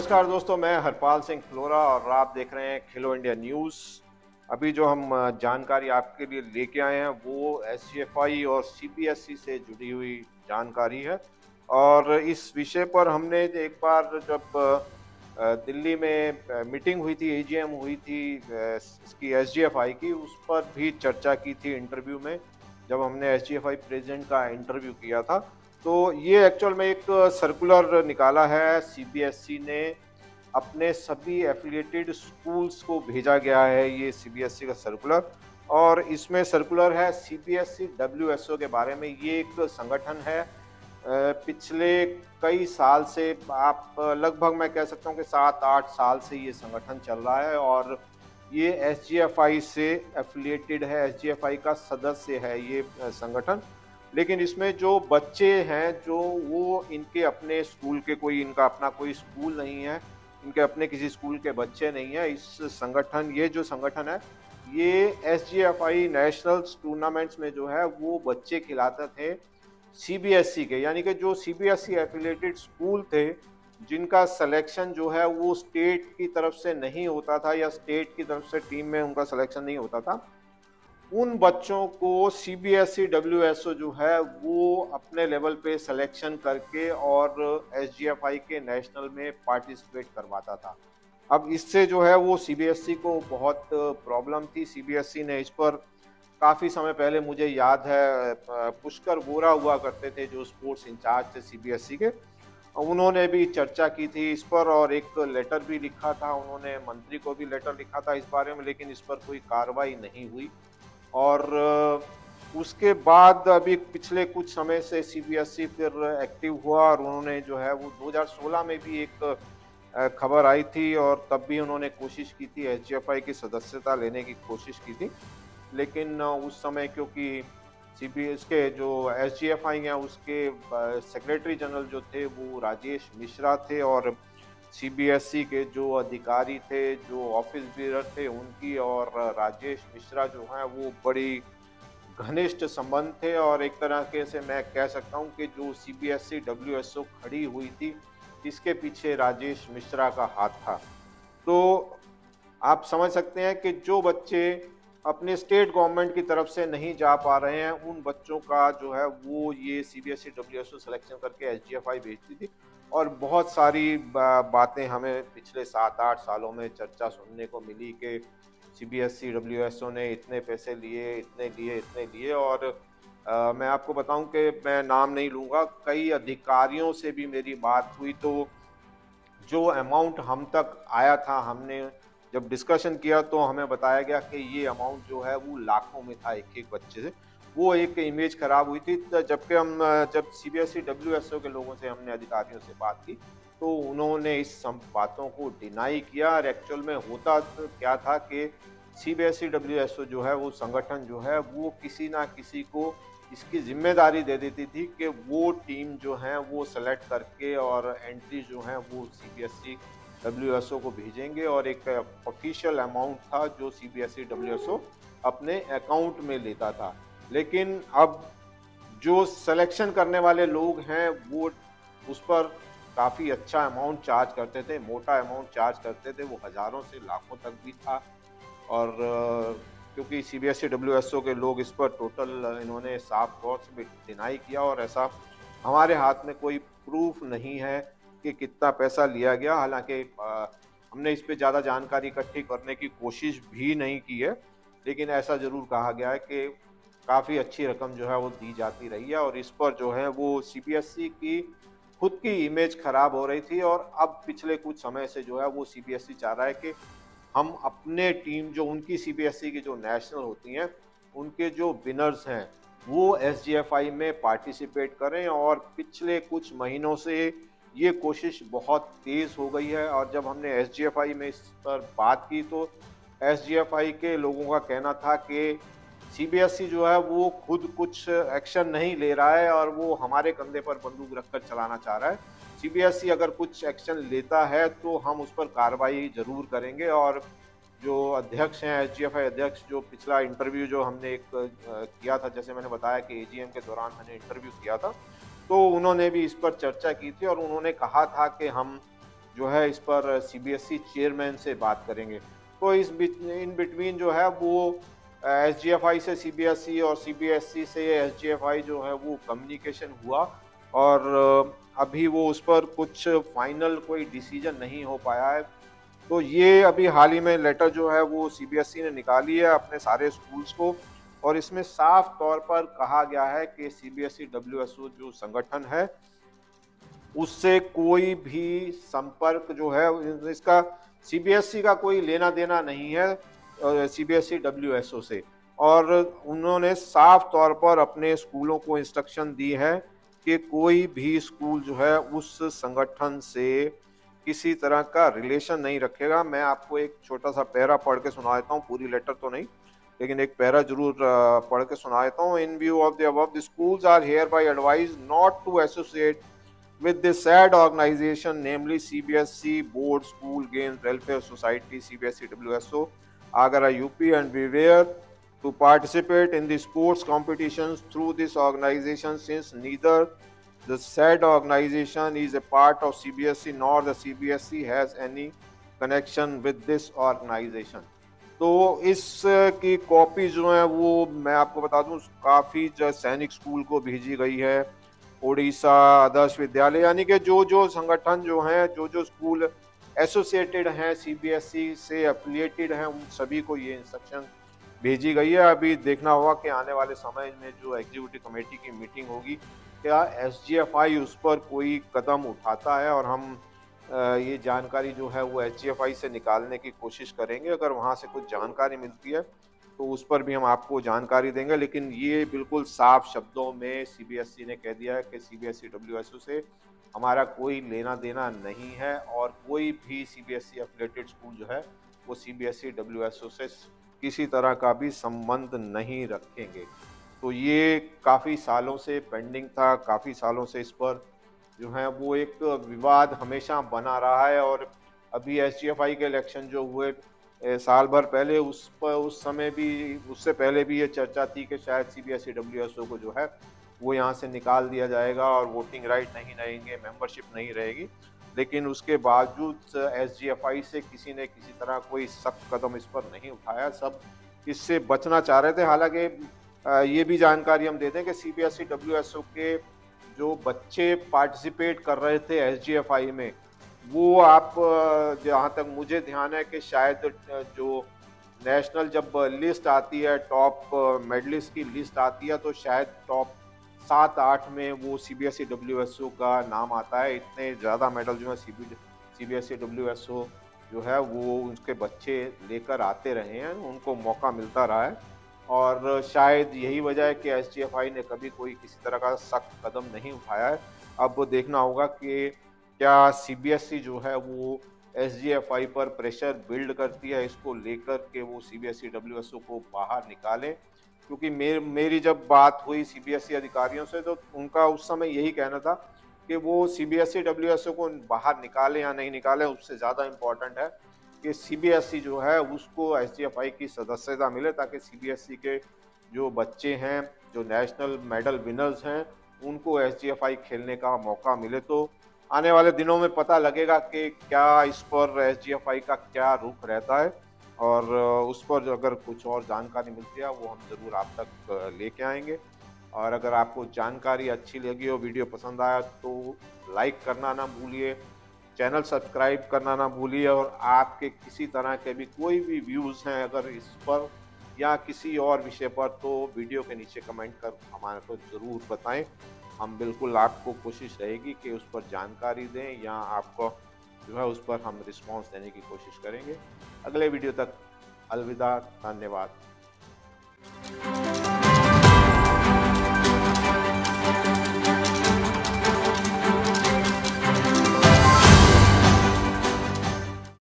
नमस्कार दोस्तों, मैं हरपाल सिंह फ्लोरा और आप देख रहे हैं खेलो इंडिया न्यूज़। अभी जो हम जानकारी आपके लिए लेके आए हैं वो एसजीएफआई और सीबीएसई से जुड़ी हुई जानकारी है। और इस विषय पर हमने एक बार जब दिल्ली में मीटिंग हुई थी, एजीएम हुई थी इसकी एसजीएफआई की, उस पर भी चर्चा की थी इंटरव्यू में, जब हमने एसजीएफआई प्रेसिडेंट का इंटरव्यू किया था। तो ये एक्चुअल में एक सर्कुलर निकाला है, सीबीएसई ने अपने सभी एफिलिएटेड स्कूल्स को भेजा गया है ये सीबीएसई का सर्कुलर। और इसमें सर्कुलर है सीबीएसई डब्ल्यूएसओ के बारे में। ये एक संगठन है, पिछले कई साल से, आप लगभग मैं कह सकता हूँ कि 7-8 साल से ये संगठन चल रहा है और ये एसजीएफआई से एफिलिएटेड है, एसजीएफआई का सदस्य है ये संगठन। लेकिन इसमें जो बच्चे हैं, जो वो इनके अपने स्कूल के, कोई इनका अपना कोई स्कूल नहीं है, इनके अपने किसी स्कूल के बच्चे नहीं है। इस संगठन, ये जो संगठन है, ये एसजीएफआई नेशनल्स टूर्नामेंट्स में जो है वो बच्चे खिलाते थे सीबीएसई के, यानी कि जो सीबीएसई एफिलिएटेड स्कूल थे, जिनका सिलेक्शन जो है वो स्टेट की तरफ से नहीं होता था या स्टेट की तरफ से टीम में उनका सिलेक्शन नहीं होता था, उन बच्चों को सीबीएसई डब्ल्यूएसओ जो है वो अपने लेवल पे सिलेक्शन करके और एसजीएफआई के नेशनल में पार्टिसिपेट करवाता था। अब इससे जो है वो सीबीएसई को बहुत प्रॉब्लम थी। सीबीएसई ने इस पर काफ़ी समय पहले, मुझे याद है, पुष्कर बोरा हुआ करते थे जो स्पोर्ट्स इंचार्ज थे सीबीएसई के, उन्होंने भी चर्चा की थी इस पर और एक लेटर भी लिखा था, उन्होंने मंत्री को भी लेटर लिखा था इस बारे में, लेकिन इस पर कोई कार्रवाई नहीं हुई। और उसके बाद अभी पिछले कुछ समय से सीबीएसई फिर एक्टिव हुआ और उन्होंने जो है वो 2016 में भी एक खबर आई थी और तब भी उन्होंने कोशिश की थी, एसजीएफआई की सदस्यता लेने की कोशिश की थी। लेकिन उस समय क्योंकि सीबीएस के जो एसजीएफआई हैं उसके सेक्रेटरी जनरल जो थे वो राजेश मिश्रा थे और सीबीएसई के जो अधिकारी थे, जो ऑफिस बेरर थे, उनकी और राजेश मिश्रा जो हैं वो बड़ी घनिष्ठ संबंध थे। और एक तरह के से मैं कह सकता हूँ कि जो सीबीएसई डब्ल्यूएसओ खड़ी हुई थी, इसके पीछे राजेश मिश्रा का हाथ था। तो आप समझ सकते हैं कि जो बच्चे अपने स्टेट गवर्नमेंट की तरफ से नहीं जा पा रहे हैं, उन बच्चों का जो है वो ये सीबीएसई डब्ल्यूएसओ सिलेक्शन करके एसजीएफआई भेजती थी। और बहुत सारी बातें हमें पिछले 7-8 सालों में चर्चा सुनने को मिली कि सीबीएसई डब्ल्यूएसओ ने इतने पैसे लिए, इतने लिए, इतने लिए। और मैं आपको बताऊं कि मैं नाम नहीं लूँगा, कई अधिकारियों से भी मेरी बात हुई, तो जो अमाउंट हम तक आया था, हमने जब डिस्कशन किया तो हमें बताया गया कि ये अमाउंट जो है वो लाखों में था एक-एक बच्चे से। वो एक इमेज खराब हुई थी, जबकि जब सीबीएसई डब्ल्यूएसओ के लोगों से, हमने अधिकारियों से बात की, तो उन्होंने इस सब बातों को डिनाई किया। और एक्चुअल में होता तो क्या था कि सीबीएसई डब्ल्यूएसओ जो है वो संगठन जो है वो किसी ना किसी को इसकी ज़िम्मेदारी दे देती थी कि वो टीम जो है वो सेलेक्ट करके और एंट्री जो है वो सीबीएसई डब्ल्यूएसओ को भेजेंगे। और एक ऑफिशियल अमाउंट था जो सीबीएसई डब्ल्यूएसओ अपने अकाउंट में लेता था। लेकिन अब जो सिलेक्शन करने वाले लोग हैं वो उस पर काफ़ी अच्छा अमाउंट चार्ज करते थे, मोटा अमाउंट चार्ज करते थे, वो हज़ारों से लाखों तक भी था। और क्योंकि सीबीएसई डब्ल्यूएसओ के लोग इस पर टोटल इन्होंने साफ तौर से डिनाई किया और ऐसा हमारे हाथ में कोई प्रूफ नहीं है कि कितना पैसा लिया गया। हालांकि हमने इस पे ज़्यादा जानकारी इकट्ठी करने की कोशिश भी नहीं की है, लेकिन ऐसा ज़रूर कहा गया है कि काफ़ी अच्छी रकम जो है वो दी जाती रही है। और इस पर जो है वो सीबीएसई की खुद की इमेज खराब हो रही थी और अब पिछले कुछ समय से जो है वो सीबीएसई चाह रहा है कि हम अपने टीम, जो उनकी सीबीएसई की जो नेशनल होती हैं, उनके जो विनर्स हैं वो एसजीएफआई में पार्टिसिपेट करें। और पिछले कुछ महीनों से ये कोशिश बहुत तेज़ हो गई है। और जब हमने एसजीएफआई में इस पर बात की तो एसजीएफआई के लोगों का कहना था कि सीबीएसई जो है वो खुद कुछ एक्शन नहीं ले रहा है और वो हमारे कंधे पर बंदूक रखकर चलाना चाह रहा है। सीबीएसई अगर कुछ एक्शन लेता है तो हम उस पर कार्रवाई ज़रूर करेंगे। और जो अध्यक्ष हैं, एसजीएफआई अध्यक्ष, जो पिछला इंटरव्यू जो हमने एक किया था, जैसे मैंने बताया कि एजीएम के दौरान मैंने इंटरव्यू किया था, तो उन्होंने भी इस पर चर्चा की थी और उन्होंने कहा था कि हम जो है इस पर सीबीएसई चेयरमैन से बात करेंगे। तो इन बिटवीन जो है वो एसजीएफआई से सीबीएसई और सीबीएसई से एसजीएफआई जो है वो कम्युनिकेशन हुआ, और अभी वो उस पर कुछ फाइनल कोई डिसीजन नहीं हो पाया है। तो ये अभी हाल ही में लेटर जो है वो सीबीएसई ने निकाली है अपने सारे स्कूल्स को, और इसमें साफ तौर पर कहा गया है कि सीबीएसई डब्ल्यूएसओ जो संगठन है उससे कोई भी संपर्क जो है इसका सीबीएसई का कोई लेना देना नहीं है सीबीएसई डब्ल्यूएसओ से। और उन्होंने साफ तौर पर अपने स्कूलों को इंस्ट्रक्शन दी है कि कोई भी स्कूल जो है उस संगठन से किसी तरह का रिलेशन नहीं रखेगा। मैं आपको एक छोटा सा पैरा पढ़ के सुना देता हूँ, पूरी लेटर तो नहीं लेकिन एक पैरा जरूर पढ़ के सुना देता हूँ। In view of the above the schools are hereby advise not to associate with this sad organization, namely CBSE Board School Games Welfare Society, CBSE WSO, Agra, UP, and beware to participate in the sports competitions through this organization, since neither the said organization is a part of CBSE nor the CBSE has any connection with this organization. तो इस की copy जो है वो मैं आपको बता दूं काफ़ी जो सैनिक स्कूल को भेजी गई है, उड़ीसा आदर्श विद्यालय, यानी कि जो संगठन जो हैं, जो स्कूल एसोसिएटेड हैं सीबीएसई से एफिलिएटेड हैं, उन सभी को ये इंस्ट्रक्शन भेजी गई है। अभी देखना होगा कि आने वाले समय में जो एग्जीक्यूटिव कमेटी की मीटिंग होगी क्या एसजीएफआई उस पर कोई कदम उठाता है, और हम ये जानकारी जो है वो एसजीएफआई से निकालने की कोशिश करेंगे। अगर वहाँ से कुछ जानकारी मिलती है तो उस पर भी हम आपको जानकारी देंगे। लेकिन ये बिल्कुल साफ शब्दों में सीबीएसई ने कह दिया है कि सीबीएसई डब्ल्यूएसओ से हमारा कोई लेना देना नहीं है, और कोई भी सीबीएसई एफिलिएटेड स्कूल जो है वो सीबीएसई डब्ल्यूएसओ से किसी तरह का भी संबंध नहीं रखेंगे। तो ये काफ़ी सालों से पेंडिंग था, काफ़ी सालों से इस पर जो है वो एक विवाद हमेशा बना रहा है। और अभी एसजीएफआई के इलेक्शन जो हुए साल भर पहले, उस समय भी, उससे पहले भी ये चर्चा थी कि शायद सीबीएसई डब्ल्यूएसओ को जो है वो यहाँ से निकाल दिया जाएगा और वोटिंग राइट नहीं रहेंगे, मेंबरशिप नहीं रहेगी। लेकिन उसके बावजूद एसजीएफआई से किसी ने किसी तरह कोई सख्त कदम इस पर नहीं उठाया, सब इससे बचना चाह रहे थे। हालांकि ये भी जानकारी हम देते हैं कि सीबीएसई डब्ल्यूएसओ के जो बच्चे पार्टिसिपेट कर रहे थे एसजीएफआई में, वो आप जहाँ तक मुझे ध्यान है कि शायद जो नेशनल जब लिस्ट आती है, टॉप मेडलिस्ट की लिस्ट आती है, तो शायद टॉप 7-8 में वो सीबीएसई डब्ल्यूएसओ का नाम आता है। इतने ज़्यादा मेडल जो है सीबीएसई डब्ल्यूएसओ जो है वो उसके बच्चे लेकर आते रहे हैं, उनको मौका मिलता रहा है। और शायद यही वजह है कि एसजीएफआई ने कभी कोई किसी तरह का सख्त कदम नहीं उठाया है। अब देखना होगा कि क्या सीबीएसई जो है वो एसजीएफआई पर प्रेशर बिल्ड करती है इसको लेकर के वो सीबीएसई डब्ल्यूएसओ को बाहर निकाले। क्योंकि मेरी जब बात हुई सीबीएसई अधिकारियों से तो उनका उस समय यही कहना था कि वो सीबीएसई डब्ल्यूएसओ को बाहर निकाले या नहीं निकाले, उससे ज़्यादा इम्पोर्टेंट है कि सीबीएसई जो है उसको एसजीएफआई की सदस्यता मिले, ताकि सीबीएसई के जो बच्चे हैं, जो नेशनल मेडल विनर्स हैं, उनको एसजीएफआई खेलने का मौका मिले। तो आने वाले दिनों में पता लगेगा कि क्या इस पर एसजीएफआई का क्या रुख रहता है, और उस पर अगर कुछ और जानकारी मिलती है वो हम ज़रूर आप तक लेके आएंगे। और अगर आपको जानकारी अच्छी लगी हो, वीडियो पसंद आया तो लाइक करना ना भूलिए, चैनल सब्सक्राइब करना ना भूलिए, और आपके किसी तरह के भी कोई भी व्यूज़ हैं अगर इस पर या किसी और विषय पर, तो वीडियो के नीचे कमेंट कर हमारे को ज़रूर बताएं। हम बिल्कुल आपको कोशिश रहेगी कि उस पर जानकारी दें, या आपको जो है उस पर हम रिस्पांस देने की कोशिश करेंगे। अगले वीडियो तक अलविदा, धन्यवाद।